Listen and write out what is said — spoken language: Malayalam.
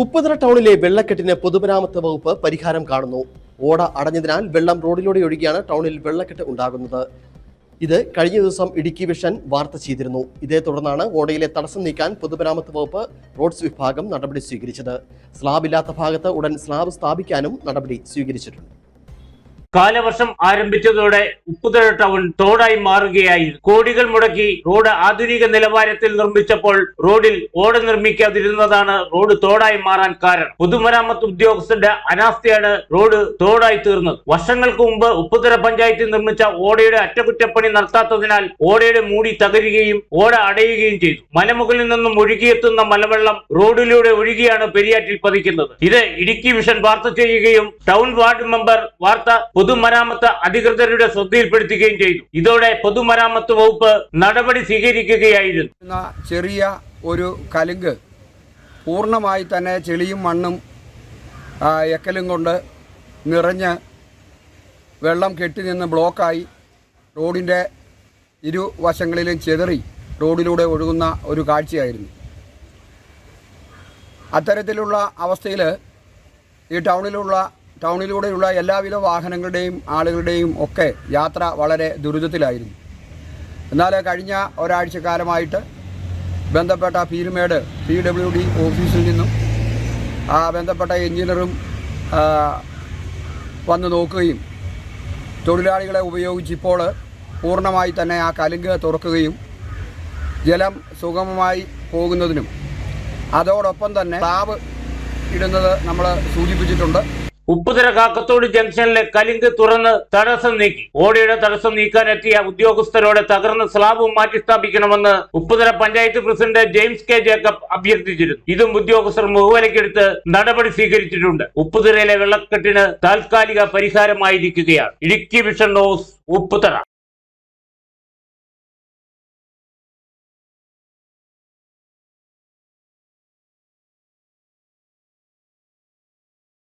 ഉപ്പുതറ ടൗണിലെ വെള്ളക്കെട്ടിന് പൊതുമരാമത്ത് വകുപ്പ് പരിഹാരം കാണുന്നു. ഓട അടഞ്ഞതിനാൽ വെള്ളം റോഡിലൂടെ ഒഴുകിയാണ് ടൗണിൽ വെള്ളക്കെട്ട് ഉണ്ടാകുന്നത്. ഇത് കഴിഞ്ഞ ദിവസം ഇടുക്കി വിഷൻ വാർത്ത ചെയ്തിരുന്നു. ഇതേ തുടർന്നാണ് ഓടയിലെ തടസ്സം നീക്കാൻ പൊതുമരാമത്ത് വകുപ്പ് റോഡ്സ് വിഭാഗം നടപടി സ്വീകരിച്ചത്. സ്ലാബില്ലാത്ത ഭാഗത്ത് ഉടൻ സ്ലാബ് സ്ഥാപിക്കാനും നടപടി സ്വീകരിച്ചിട്ടുണ്ട്. കാലവർഷം ആരംഭിച്ചതോടെ ഉപ്പുതറ ടൗൺ തോടായി മാറുകയായിരുന്നു. കോടികൾ മുടക്കി റോഡ് ആധുനിക നിലവാരത്തിൽ നിർമ്മിച്ചപ്പോൾ റോഡിൽ ഓട നിർമ്മിക്കാതിരുന്നതാണ് റോഡ് തോടായി മാറാൻ കാരണം. പൊതുമരാമത്ത് ഉദ്യോഗസ്ഥരുടെ അനാസ്ഥയാണ് റോഡ് തോടായി തീർന്നത്. വർഷങ്ങൾക്ക് മുമ്പ് ഉപ്പുതറ പഞ്ചായത്തിൽ നിർമ്മിച്ച ഓടയുടെ അറ്റകുറ്റപ്പണി നടത്താത്തതിനാൽ ഓടയുടെ മൂടി തകരുകയും ഓട അടയുകയും ചെയ്തു. മലമുകളിൽ നിന്നും ഒഴുകിയെത്തുന്ന മലവെള്ളം റോഡിലൂടെ ഒഴുകിയാണ് പെരിയാറ്റിൽ പതിക്കുന്നത്. ഇത് ഇടുക്കി വിഷൻ വാർത്ത ചെയ്യുകയും ടൗൺ വാർഡ് മെമ്പർ വാർത്ത പൊതുമരാമത്ത് അധികൃതരുടെ ശ്രദ്ധയിൽപ്പെടുത്തുകയും ചെയ്തു. ഇതോടെ പൊതുമരാമത്ത് വകുപ്പ് നടപടി സ്വീകരിക്കുകയായിരുന്നു. ചെറിയ ഒരു കലുങ്ക് പൂർണ്ണമായി തന്നെ ചെളിയും മണ്ണും എക്കലും കൊണ്ട് നിറഞ്ഞ് വെള്ളം കെട്ടി നിന്ന് ബ്ലോക്കായി റോഡിൻ്റെ ഇരുവശങ്ങളിലും ചെതറി റോഡിലൂടെ ഒഴുകുന്ന ഒരു കാഴ്ചയായിരുന്നു. അത്തരത്തിലുള്ള അവസ്ഥയിൽ ഈ ടൗണിലൂടെയുള്ള എല്ലാവിധ വാഹനങ്ങളുടെയും ആളുകളുടെയും ഒക്കെ യാത്ര വളരെ ദുരിതത്തിലായിരുന്നു. എന്നാൽ കഴിഞ്ഞ ഒരാഴ്ചക്കാലമായിട്ട് ബന്ധപ്പെട്ട പീരുമേട് PWD ഓഫീസിൽ നിന്നും ബന്ധപ്പെട്ട എഞ്ചിനീയറും വന്ന് നോക്കുകയും തൊഴിലാളികളെ ഉപയോഗിച്ച് ഇപ്പോൾ പൂർണ്ണമായി തന്നെ ആ കലുങ്ക് തുറക്കുകയും ജലം സുഗമമായി പോകുന്നതിനും അതോടൊപ്പം തന്നെ സ്ലാബ് ഇടുന്നത് നമ്മൾ സൂചിപ്പിച്ചിട്ടുണ്ട്. ഉപ്പുതറ കാക്കത്തോട് ജംഗ്ഷനിലെ കലുങ്ക് തുറന്ന് തടസ്സം നീക്കി. ഓടയുടെ തടസ്സം നീക്കാനെത്തിയ ഉദ്യോഗസ്ഥരോട് തകർന്ന സ്ലാബ് മാറ്റി സ്ഥാപിക്കണമെന്ന് Upputhara panchayat president James K Jacob അഭ്യർത്ഥിച്ചിരുന്നു. ഇതും ഉദ്യോഗസ്ഥർ മുഖവിലക്കെടുത്ത് നടപടി സ്വീകരിച്ചിട്ടുണ്ട്. ഉപ്പുതറയിലെ വെള്ളക്കെട്ടിന് താൽക്കാലിക പരിഹാരമായിരിക്കുകയാണ്. Idukki vision news, Upputhara.